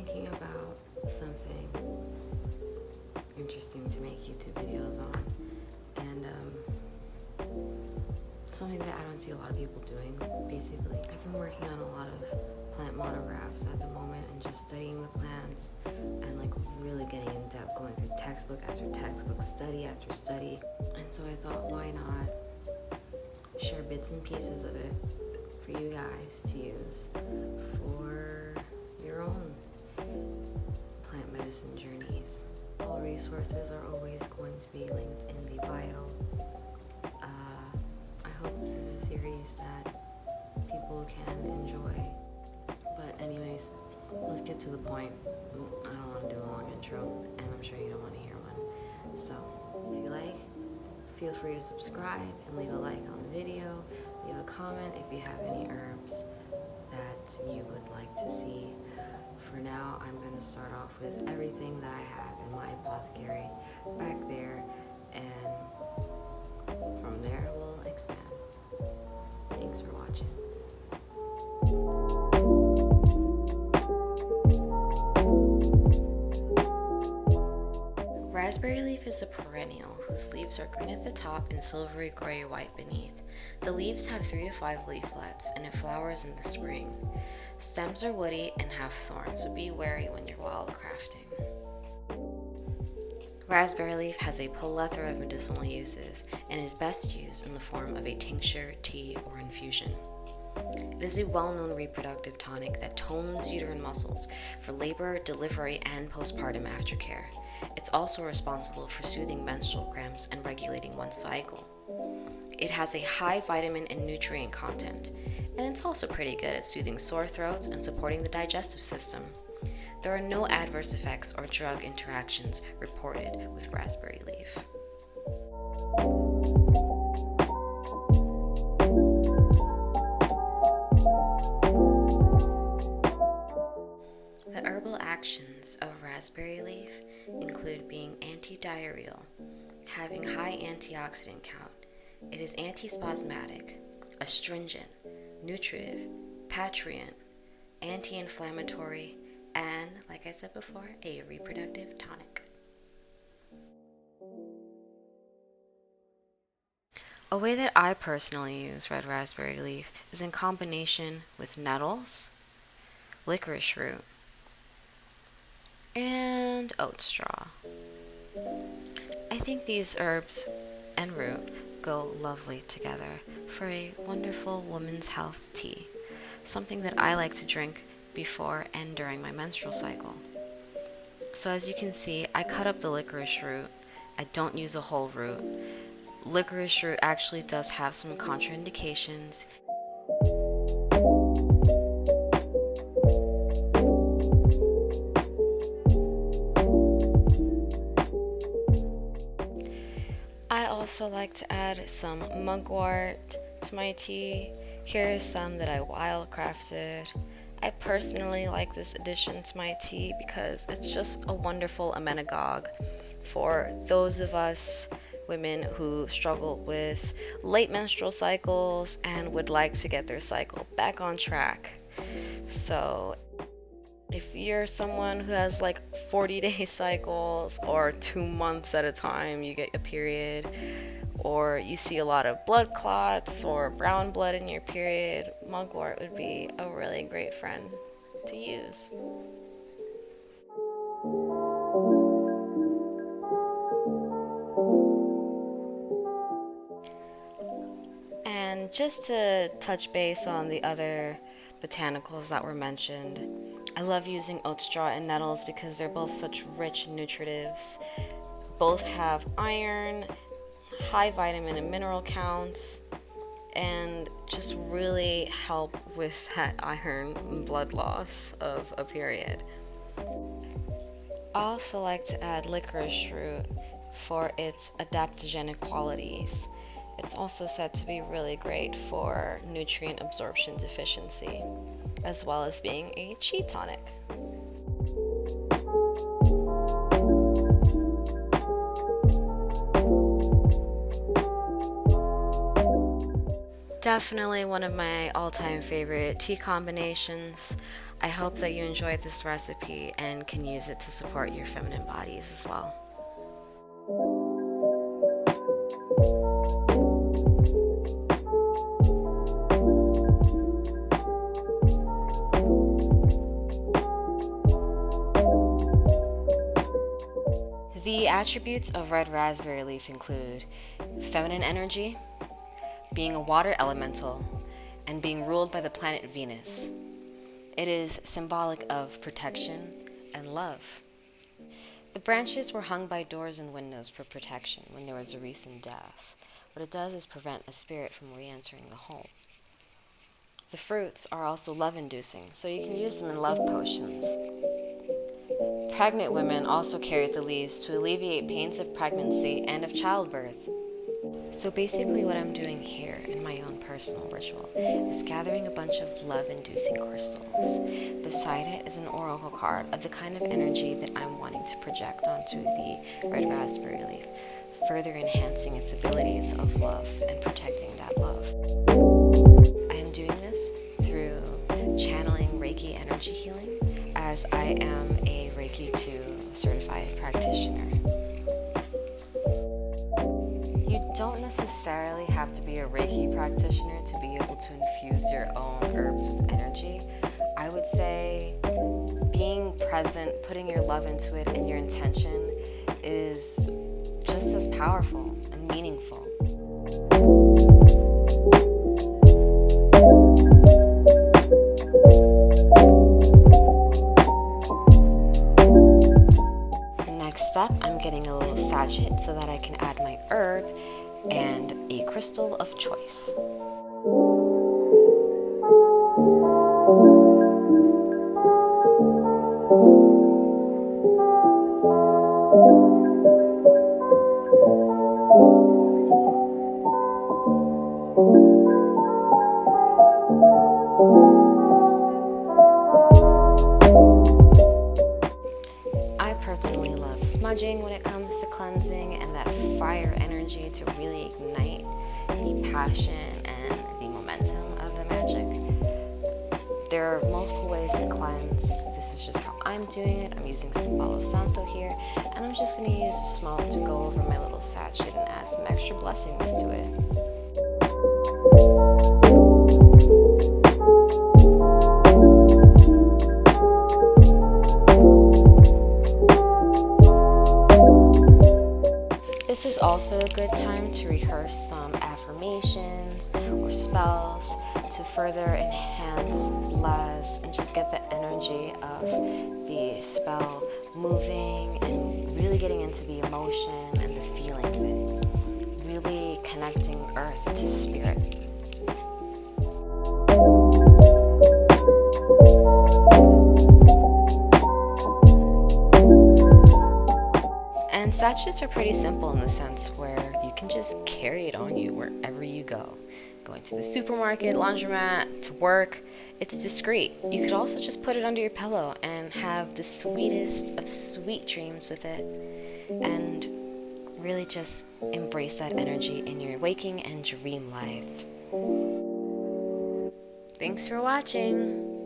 thinking about something interesting to make YouTube videos on, and something that I don't see a lot of people doing. Basically, I've been working on a lot of plant monographs at the moment and just studying the plants and like really getting in depth, going through textbook after textbook, study after study. And so I thought, why not share bits and pieces of it for you guys to use for your own plant medicine journeys. All resources are always going to be linked in the bio. I hope this is a series that people can enjoy. But anyways, let's get to the point. I don't want to do a long intro, and I'm sure you don't want to hear one. So, if you like, feel free to subscribe and leave a like on the video. Leave a comment if you have any herbs that you would like to see. For now, I'm going to start off with everything that I have in my apothecary back there, and from there we'll expand. Thanks for watching. Raspberry leaf is a perennial whose leaves are green at the top and silvery gray white beneath. The leaves have 3 to 5 leaflets and it flowers in the spring. Stems are woody and have thorns, so be wary when you're wild crafting. Raspberry leaf has a plethora of medicinal uses and is best used in the form of a tincture, tea, or infusion. It is a well-known reproductive tonic that tones uterine muscles for labor, delivery, and postpartum aftercare. It's also responsible for soothing menstrual cramps and regulating one's cycle. It has a high vitamin and nutrient content, and it's also pretty good at soothing sore throats and supporting the digestive system. There are no adverse effects or drug interactions reported with raspberry leaf. The herbal actions of raspberry leaf include being anti-diarrheal, having high antioxidant count. It is antispasmodic, astringent, nutritive, patrient, anti-inflammatory, and, like I said before, a reproductive tonic. A way that I personally use red raspberry leaf is in combination with nettles, licorice root, and oat straw. I think these herbs and root go lovely together for a wonderful woman's health tea, something that I like to drink before and during my menstrual cycle. So as you can see, I cut up the licorice root. I don't use a whole root. Licorice root actually does have some contraindications. I also like to add some mugwort to my tea. Here's some that I wildcrafted. I personally like this addition to my tea because it's just a wonderful emmenagogue for those of us women who struggle with late menstrual cycles and would like to get their cycle back on track. So if you're someone who has like 40-day cycles or 2 months at a time you get a period, or you see a lot of blood clots or brown blood in your period, mugwort would be a really great friend to use. And just to touch base on the other botanicals that were mentioned, I love using oat straw and nettles because they're both such rich nutritives. Both have iron, high vitamin and mineral counts, and just really help with that iron blood loss of a period. I also like to add licorice root for its adaptogenic qualities. It's also said to be really great for nutrient absorption deficiency, as well as being a chi tonic. Definitely one of my all-time favorite tea combinations. I hope that you enjoyed this recipe and can use it to support your feminine bodies as well. The attributes of red raspberry leaf include feminine energy, being a water elemental, and being ruled by the planet Venus. It is symbolic of protection and love. The branches were hung by doors and windows for protection when there was a recent death. What it does is prevent a spirit from re-entering the home. The fruits are also love-inducing, so you can use them in love potions. Pregnant women also carried the leaves to alleviate pains of pregnancy and of childbirth. So basically what I'm doing here in my own personal ritual is gathering a bunch of love-inducing crystals. Beside it is an oracle card of the kind of energy that I'm wanting to project onto the red raspberry leaf, further enhancing its abilities of love and protecting that love. I am doing this through channeling Reiki energy healing, as I am a Reiki 2 certified practitioner. You don't necessarily have to be a Reiki practitioner to be able to infuse your own herbs with energy. I would say being present, putting your love into it and your intention is just as powerful and meaningful. Next up, I'm getting a little sachet so that I can add my herb and a crystal of choice. I personally love smudging when it comes to cleansing, and that fire energy to really ignite the passion and the momentum of the magic. There are multiple ways to cleanse. This is just how I'm doing it. I'm using some Palo Santo here, and I'm just going to use the smoke to go over my little sachet and add some extra blessings to it. This is also a good time to rehearse some affirmations or spells to further enhance, bless, and just get the energy of the spell moving and really getting into the emotion and the feeling of it. Really connecting earth to spirit. And sachets are pretty simple in the sense where you can just carry it on you wherever you go. Going to the supermarket, laundromat, to work, it's discreet. You could also just put it under your pillow and have the sweetest of sweet dreams with it, and really just embrace that energy in your waking and dream life. Thanks for watching.